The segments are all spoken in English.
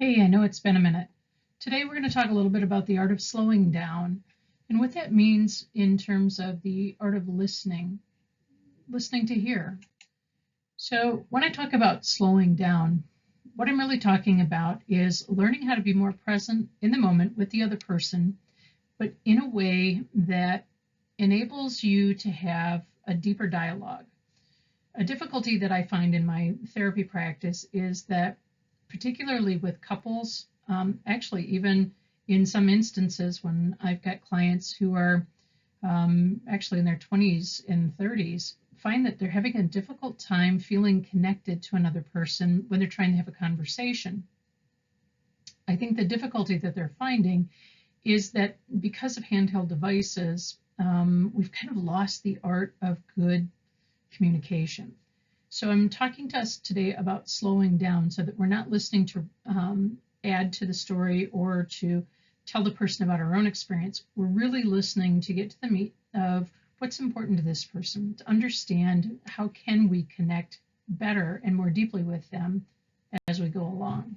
Hey, I know it's been a minute. Today we're going to talk a little bit about the art of slowing down and what that means in terms of the art of listening, listening to hear. So when I talk about slowing down, what I'm really talking about is learning how to be more present in the moment with the other person, but in a way that enables you to have a deeper dialogue. A difficulty that I find in my therapy practice is that, particularly with couples, actually, even in some instances when I've got clients who are actually in their 20s and 30s, find that they're having a difficult time feeling connected to another person when they're trying to have a conversation. I think the difficulty that they're finding is that because of handheld devices, we've kind of lost the art of good communication. So I'm talking to us today about slowing down so that we're not listening to add to the story or to tell the person about our own experience. We're really listening to get to the meat of what's important to this person, to understand how can we connect better and more deeply with them as we go along.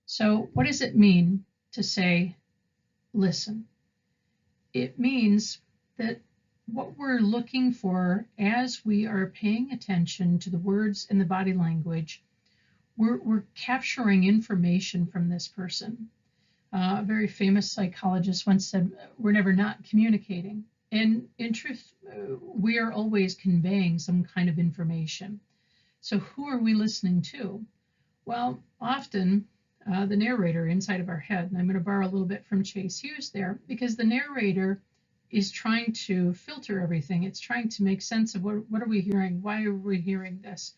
So what does it mean to say, listen? It means that what we're looking for as we are paying attention to the words and the body language, we're capturing information from this person. A very famous psychologist once said, we're never not communicating. And in truth, we are always conveying some kind of information. So who are we listening to? Well, often the narrator inside of our head, and I'm going to borrow a little bit from Chase Hughes there, because the narrator is trying to filter everything. It's trying to make sense of what are we hearing? Why are we hearing this?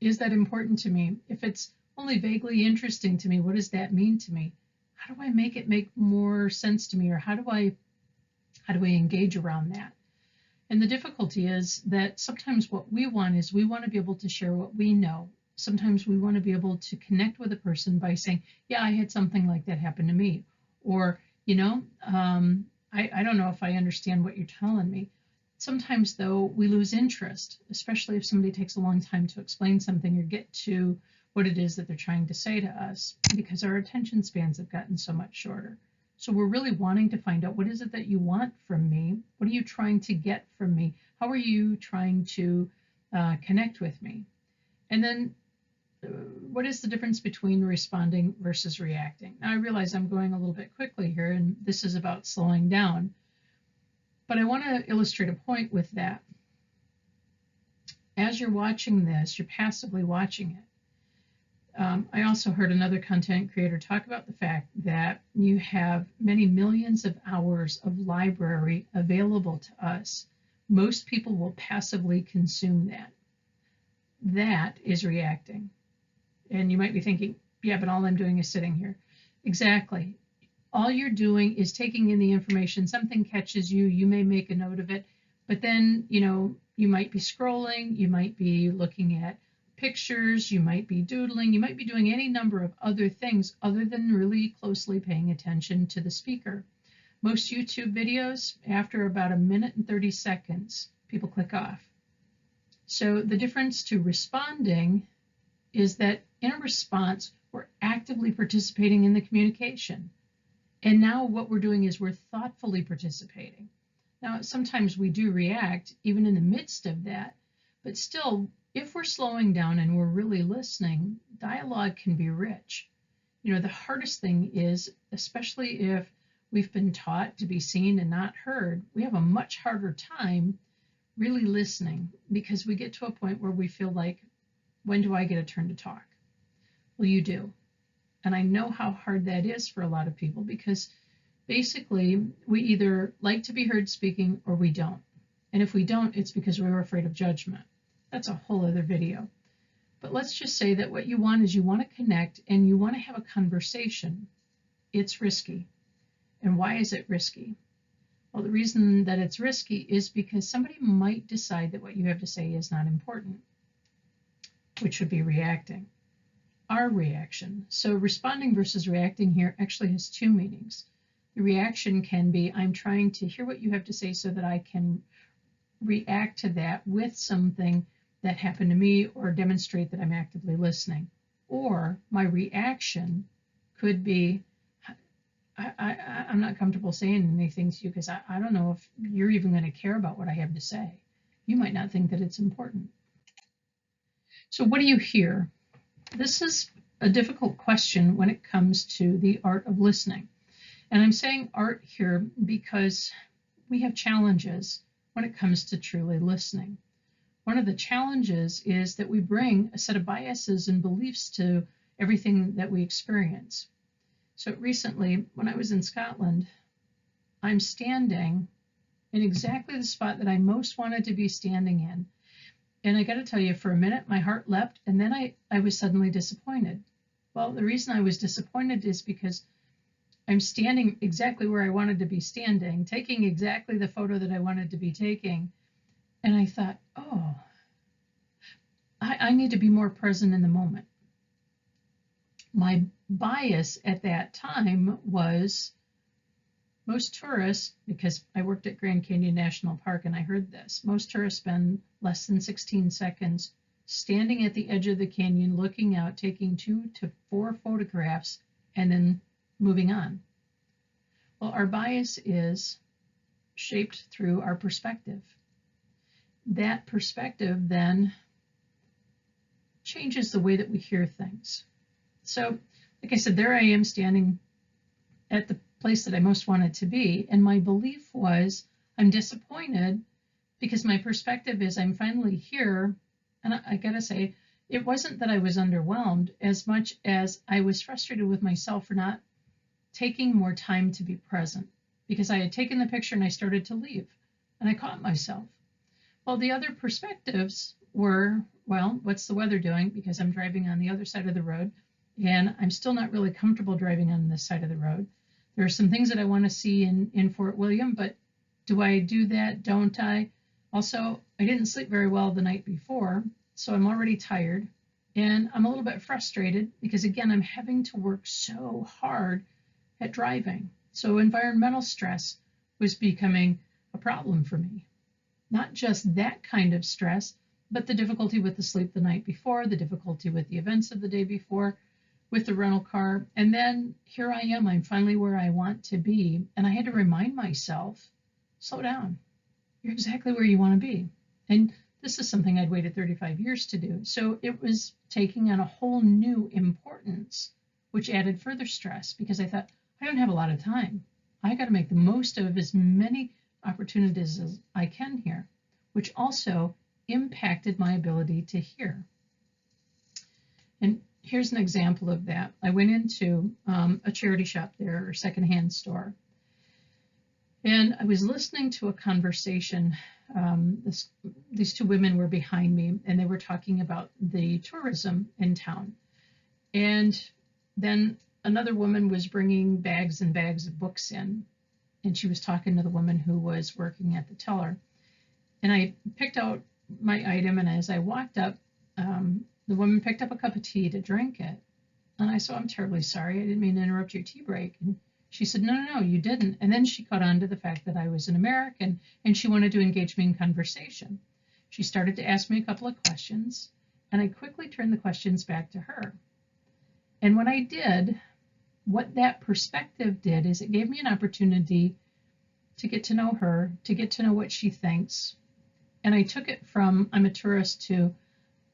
Is that important to me? If it's only vaguely interesting to me, what does that mean to me? How do I make it make more sense to me? Or how do I engage around that? And the difficulty is that sometimes what we want is we want to be able to share what we know. Sometimes we want to be able to connect with a person by saying, yeah, I had something like that happen to me. Or, I don't know if I understand what you're telling me. Sometimes, though, we lose interest, especially if somebody takes a long time to explain something or get to what it is that they're trying to say to us, because our attention spans have gotten so much shorter. So we're really wanting to find out, what is it that you want from me? What are you trying to get from me? How are you trying to connect with me? And then what is the difference between responding versus reacting? Now, I realize I'm going a little bit quickly here, and this is about slowing down. But I want to illustrate a point with that. As you're watching this, you're passively watching it. I also heard another content creator talk about the fact that you have many millions of hours of library available to us. Most people will passively consume that. That is reacting. And you might be thinking, yeah, but all I'm doing is sitting here. Exactly. All you're doing is taking in the information. Something catches you, you may make a note of it, but then, you might be scrolling, you might be looking at pictures, you might be doodling, you might be doing any number of other things other than really closely paying attention to the speaker. Most YouTube videos, after about 1 minute and 30 seconds, people click off. So the difference to responding is that in a response, we're actively participating in the communication. And now what we're doing is we're thoughtfully participating. Now, sometimes we do react even in the midst of that, but still, if we're slowing down and we're really listening, dialogue can be rich. The hardest thing is, especially if we've been taught to be seen and not heard, we have a much harder time really listening, because we get to a point where we feel like, when do I get a turn to talk? Well, you do. And I know how hard that is for a lot of people, because basically we either like to be heard speaking or we don't. And if we don't, it's because we're afraid of judgment. That's a whole other video. But let's just say that what you want is you want to connect and you want to have a conversation. It's risky. And why is it risky? Well, the reason that it's risky is because somebody might decide that what you have to say is not important, which would be reacting. Our reaction. So responding versus reacting here actually has two meanings. The reaction can be, I'm trying to hear what you have to say so that I can react to that with something that happened to me or demonstrate that I'm actively listening. or my reaction could be, I'm not comfortable saying anything to you because I don't know if you're even going to care about what I have to say. You might not think that it's important. So what do you hear? This is a difficult question when it comes to the art of listening. And I'm saying art here because we have challenges when it comes to truly listening. One of the challenges is that we bring a set of biases and beliefs to everything that we experience. So recently, when I was in Scotland, I'm standing in exactly the spot that I most wanted to be standing in. And I got to tell you, for a minute, my heart leapt, and then I was suddenly disappointed. Well, the reason I was disappointed is because I'm standing exactly where I wanted to be standing, taking exactly the photo that I wanted to be taking. And I thought, oh, I need to be more present in the moment. My bias at that time was most tourists, because I worked at Grand Canyon National Park and I heard this, most tourists spend less than 16 seconds standing at the edge of the canyon, looking out, taking 2 to 4 photographs, and then moving on. Well, our bias is shaped through our perspective. That perspective then changes the way that we hear things. So, like I said, there I am standing at the place that I most wanted to be, and my belief was I'm disappointed because my perspective is I'm finally here, and I gotta say, it wasn't that I was underwhelmed as much as I was frustrated with myself for not taking more time to be present, because I had taken the picture and I started to leave, and I caught myself. Well, the other perspectives were, well, what's the weather doing? Because I'm driving on the other side of the road, and I'm still not really comfortable driving on this side of the road. There are some things that I want to see in Fort William, but do I do that? Don't I? Also, I didn't sleep very well the night before, so I'm already tired, and I'm a little bit frustrated because, again, I'm having to work so hard at driving. So environmental stress was becoming a problem for me. Not just that kind of stress, but the difficulty with the sleep the night before, the difficulty with the events of the day before, with the rental car. And then here I am, I'm finally where I want to be. And I had to remind myself, slow down. You're exactly where you want to be. And this is something I'd waited 35 years to do. So it was taking on a whole new importance, which added further stress because I thought, I don't have a lot of time. I got to make the most of as many opportunities as I can here, which also impacted my ability to hear. And here's an example of that. I went into a charity shop there, or secondhand store, and I was listening to a conversation. These two women were behind me, and they were talking about the tourism in town. And then another woman was bringing bags and bags of books in, and she was talking to the woman who was working at the teller. And I picked out my item, and as I walked up, the woman picked up a cup of tea to drink it. And I said, I'm terribly sorry. I didn't mean to interrupt your tea break. And she said, no, you didn't. And then she caught on to the fact that I was an American, and she wanted to engage me in conversation. She started to ask me a couple of questions, and I quickly turned the questions back to her. And when I did, what that perspective did is it gave me an opportunity to get to know her, to get to know what she thinks. And I took it from I'm a tourist to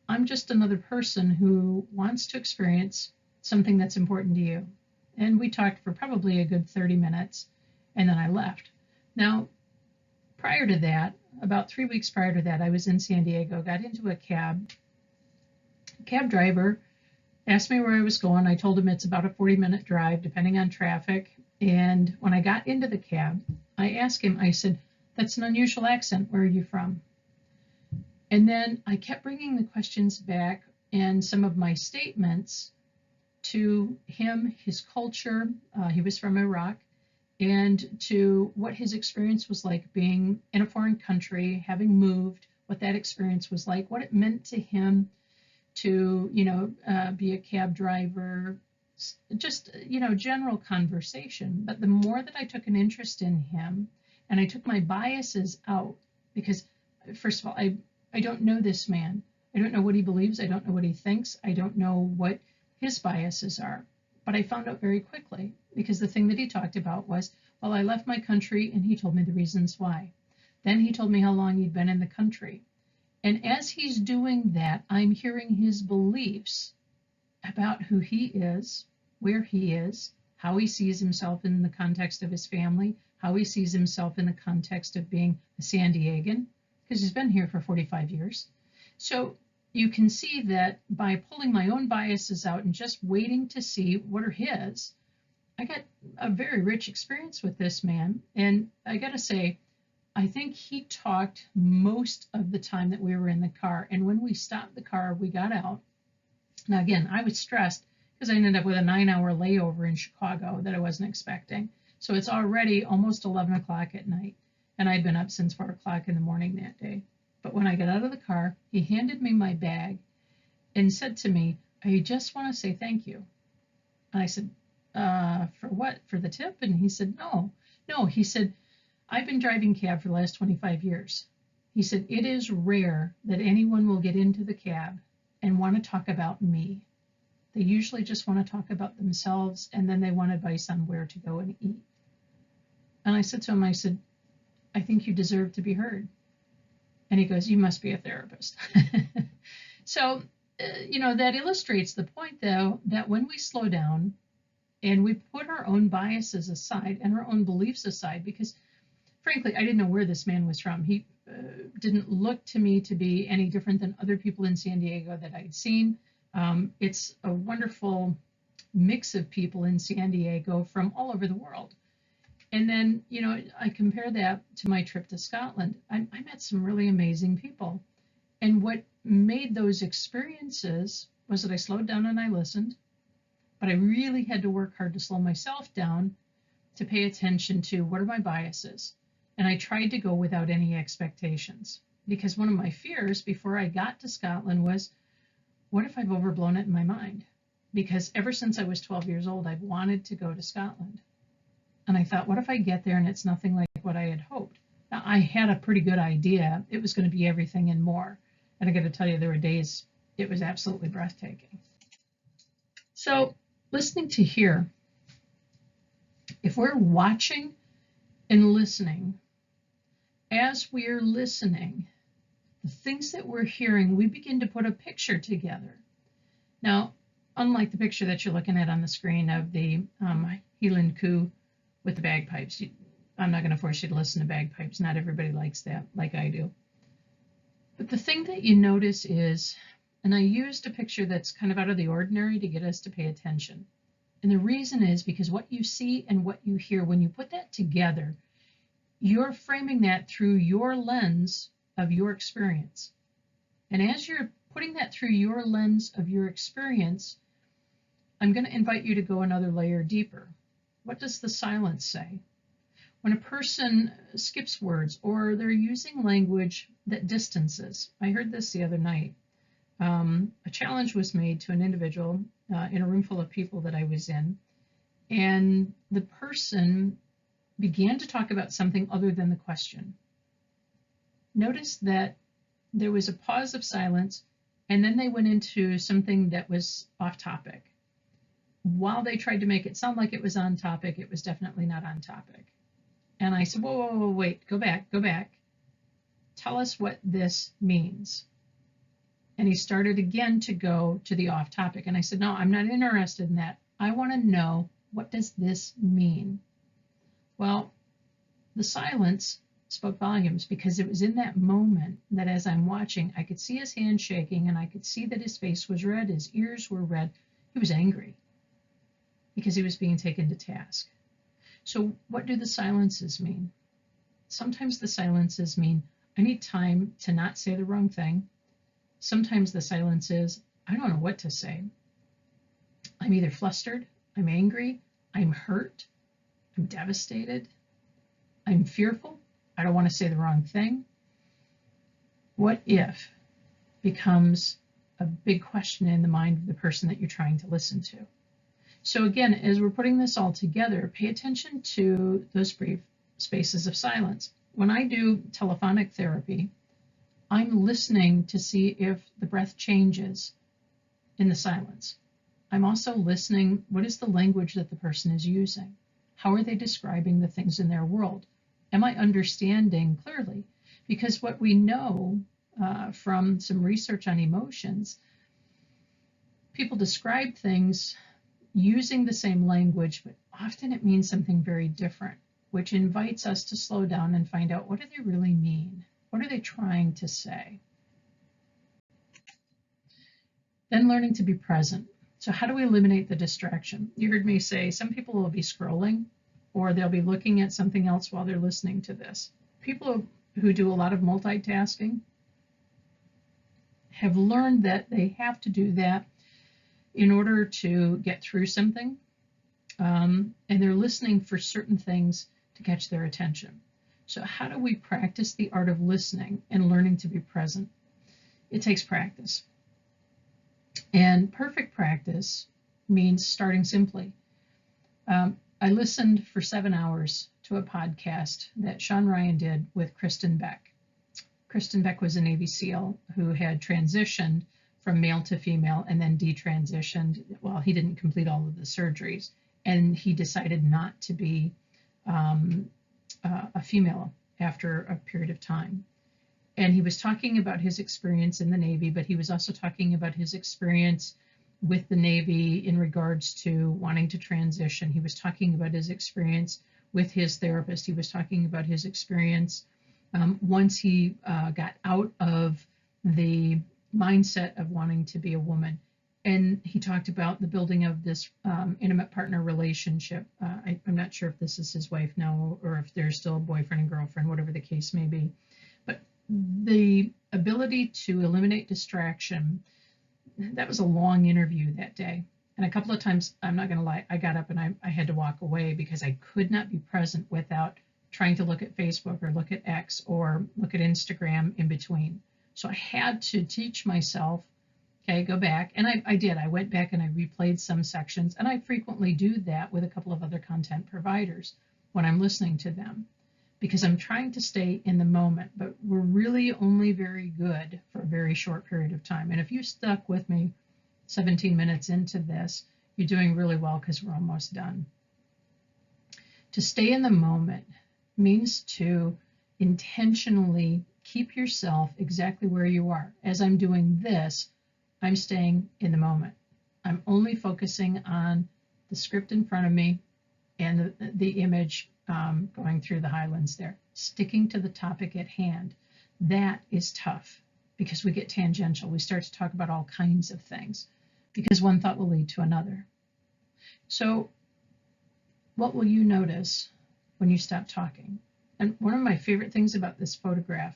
I'm just another person who wants to experience something that's important to you. And we talked for probably a good 30 minutes, and then I left. Now, prior to that, about 3 weeks prior to that, I was in San Diego, got into a cab. Cab driver asked me where I was going. I told him it's about a 40-minute drive, depending on traffic. And when I got into the cab, I asked him, I said, that's an unusual accent. Where are you from? And then I kept bringing the questions back and some of my statements to him, his culture, he was from Iraq, and to what his experience was like being in a foreign country, having moved, what that experience was like, what it meant to him to, be a cab driver, just, general conversation. But the more that I took an interest in him and I took my biases out, because first of all, I don't know this man. I don't know what he believes. I don't know what he thinks. I don't know what his biases are. But I found out very quickly, because the thing that he talked about was, well, I left my country, and he told me the reasons why. Then he told me how long he'd been in the country. And as he's doing that, I'm hearing his beliefs about who he is, where he is, how he sees himself in the context of his family, how he sees himself in the context of being a San Diegan, because he's been here for 45 years. So you can see that by pulling my own biases out and just waiting to see what are his, I got a very rich experience with this man. And I got to say, I think he talked most of the time that we were in the car. And when we stopped the car, we got out. Now, again, I was stressed because I ended up with a 9-hour layover in Chicago that I wasn't expecting. So it's already almost 11 o'clock at night. And I'd been up since 4 o'clock in the morning that day. But when I got out of the car, he handed me my bag and said to me, I just want to say thank you. And I said, for what? For the tip? And he said, no. He said, I've been driving cab for the last 25 years. He said, it is rare that anyone will get into the cab and want to talk about me. They usually just want to talk about themselves, and then they want advice on where to go and eat. And I said to him, I said, I think you deserve to be heard. And he goes, you must be a therapist. So, that illustrates the point, though, that when we slow down and we put our own biases aside and our own beliefs aside, because frankly, I didn't know where this man was from. He didn't look to me to be any different than other people in San Diego that I'd seen. It's a wonderful mix of people in San Diego from all over the world. And then, I compare that to my trip to Scotland. I met some really amazing people. And what made those experiences was that I slowed down and I listened, but I really had to work hard to slow myself down to pay attention to what are my biases. And I tried to go without any expectations, because one of my fears before I got to Scotland was, what if I've overblown it in my mind? Because ever since I was 12 years old, I've wanted to go to Scotland. And I thought, what if I get there and it's nothing like what I had hoped? Now, I had a pretty good idea. It was going to be everything and more. And I got to tell you, there were days it was absolutely breathtaking. So listening to here, if we're watching and listening, as we're listening, the things that we're hearing, we begin to put a picture together. Now, unlike the picture that you're looking at on the screen of the Highland Coo with the bagpipes, I'm not going to force you to listen to bagpipes. Not everybody likes that like I do. But the thing that you notice is, and I used a picture that's kind of out of the ordinary to get us to pay attention. And the reason is because what you see and what you hear, when you put that together, you're framing that through your lens of your experience. And as you're putting that through your lens of your experience, I'm going to invite you to go another layer deeper. What does the silence say? When a person skips words or they're using language that distances. I heard this the other night. A challenge was made to an individual in a room full of people that I was in, and the person began to talk about something other than the question. Notice that there was a pause of silence, and then they went into something that was off topic. While they tried to make it sound like it was on topic, it was definitely not on topic. And I said, whoa, wait, go back. Tell us what this means. And he started again to go to the off topic. And I said, no, I'm not interested in that. I want to know, what does this mean? Well, the silence spoke volumes, because it was in that moment that as I'm watching, I could see his hand shaking and I could see that his face was red, his ears were red. He was angry because he was being taken to task. So what do the silences mean? Sometimes the silences mean I need time to not say the wrong thing. Sometimes the silence is, I don't know what to say. I'm either flustered, I'm angry, I'm hurt, I'm devastated, I'm fearful, I don't want to say the wrong thing. What if becomes a big question in the mind of the person that you're trying to listen to. So again, as we're putting this all together, pay attention to those brief spaces of silence. When I do telephonic therapy, I'm listening to see if the breath changes in the silence. I'm also listening. What is the language that the person is using? How are they describing the things in their world? Am I understanding clearly? Because what we know from some research on emotions, people describe things using the same language, but often it means something very different, which invites us to slow down and find out, what do they really mean? What are they trying to say? Then learning to be present. So how do we eliminate the distraction? You heard me say some people will be scrolling, or they'll be looking at something else while they're listening to this. People who do a lot of multitasking have learned that they have to do that in order to get through something, and they're listening for certain things to catch their attention. So how do we practice the art of listening and learning to be present? It takes practice. And perfect practice means starting simply. I listened for 7 hours to a podcast that Sean Ryan did with Kristen Beck. Kristen Beck was a Navy SEAL who had transitioned from male to female and then detransitioned. Well, he didn't complete all of the surgeries, and he decided not to be a female after a period of time. And he was talking about his experience in the Navy, but he was also talking about his experience with the Navy in regards to wanting to transition. He was talking about his experience with his therapist. He was talking about his experience once he got out of the mindset of wanting to be a woman. And he talked about the building of this intimate partner relationship. I'm not sure if this is his wife now or if they're still a boyfriend and girlfriend, whatever the case may be. But the ability to eliminate distraction, that was a long interview that day. And a couple of times, I'm not going to lie, I got up and I had to walk away because I could not be present without trying to look at Facebook or look at X or look at Instagram in between. So I had to teach myself, okay, go back. And I did. I went back and I replayed some sections. And I frequently do that with a couple of other content providers when I'm listening to them, because I'm trying to stay in the moment. But we're really only very good for a very short period of time. And if you stuck with me 17 minutes into this, you're doing really well, because we're almost done. To stay in the moment means to intentionally keep yourself exactly where you are. As I'm doing this, I'm staying in the moment. I'm only focusing on the script in front of me and the image going through the highlands there, sticking to the topic at hand. That is tough because we get tangential. We start to talk about all kinds of things because one thought will lead to another. So what will you notice when you stop talking? And one of my favorite things about this photograph,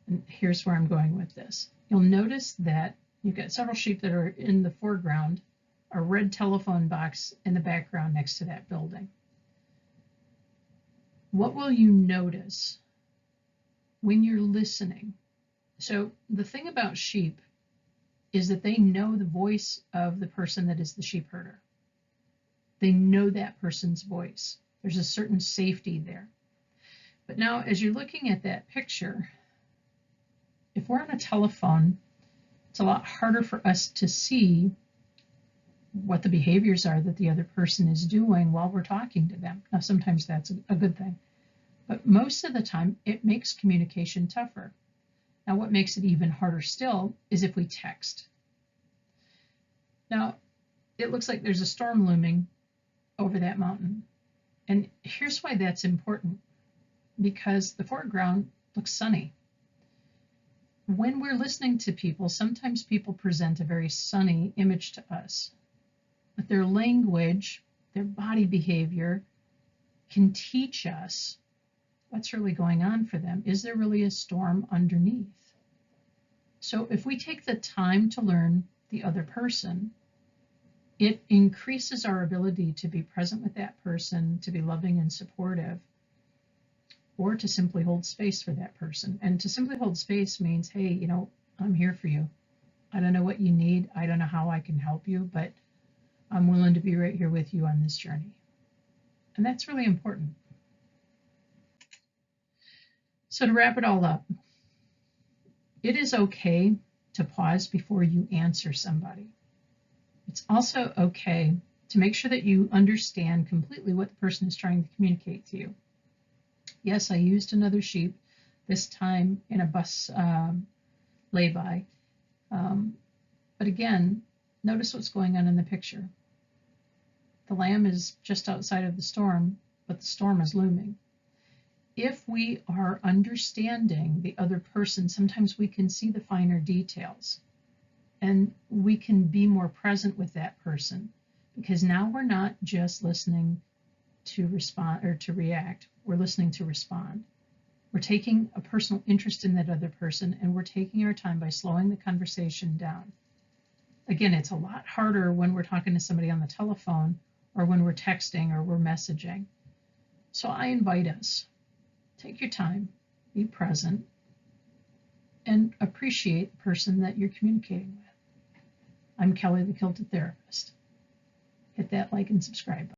and here's where I'm going with this, you'll notice that you've got several sheep that are in the foreground, a red telephone box in the background next to that building. What will you notice when you're listening? So the thing about sheep is that they know the voice of the person that is the sheep herder. They know that person's voice. There's a certain safety there. But now, as you're looking at that picture, if we're on a telephone, it's a lot harder for us to see what the behaviors are that the other person is doing while we're talking to them. Now, sometimes that's a good thing, but most of the time it makes communication tougher. Now, what makes it even harder still is if we text. Now, it looks like there's a storm looming over that mountain. And here's why that's important, because the foreground looks sunny. When we're listening to people, sometimes people present a very sunny image to us, but their language, their body behavior can teach us what's really going on for them. Is there really a storm underneath? So if we take the time to learn the other person, it increases our ability to be present with that person, to be loving and supportive, or to simply hold space for that person. And to simply hold space means, hey, you know, I'm here for you. I don't know what you need. I don't know how I can help you, but I'm willing to be right here with you on this journey. And that's really important. So to wrap it all up, it is okay to pause before you answer somebody. It's also okay to make sure that you understand completely what the person is trying to communicate to you. Yes, I used another sheep, this time in a bus lay-by. But again, notice what's going on in the picture. The lamb is just outside of the storm, but the storm is looming. If we are understanding the other person, sometimes we can see the finer details and we can be more present with that person, because now we're not just listening to respond or to react, we're listening to respond. We're taking a personal interest in that other person, and we're taking our time by slowing the conversation down. Again, it's a lot harder when we're talking to somebody on the telephone or when we're texting or we're messaging. So I invite us, take your time, be present, and appreciate the person that you're communicating with. I'm Kelly, the Kilted Therapist. Hit that like and subscribe button.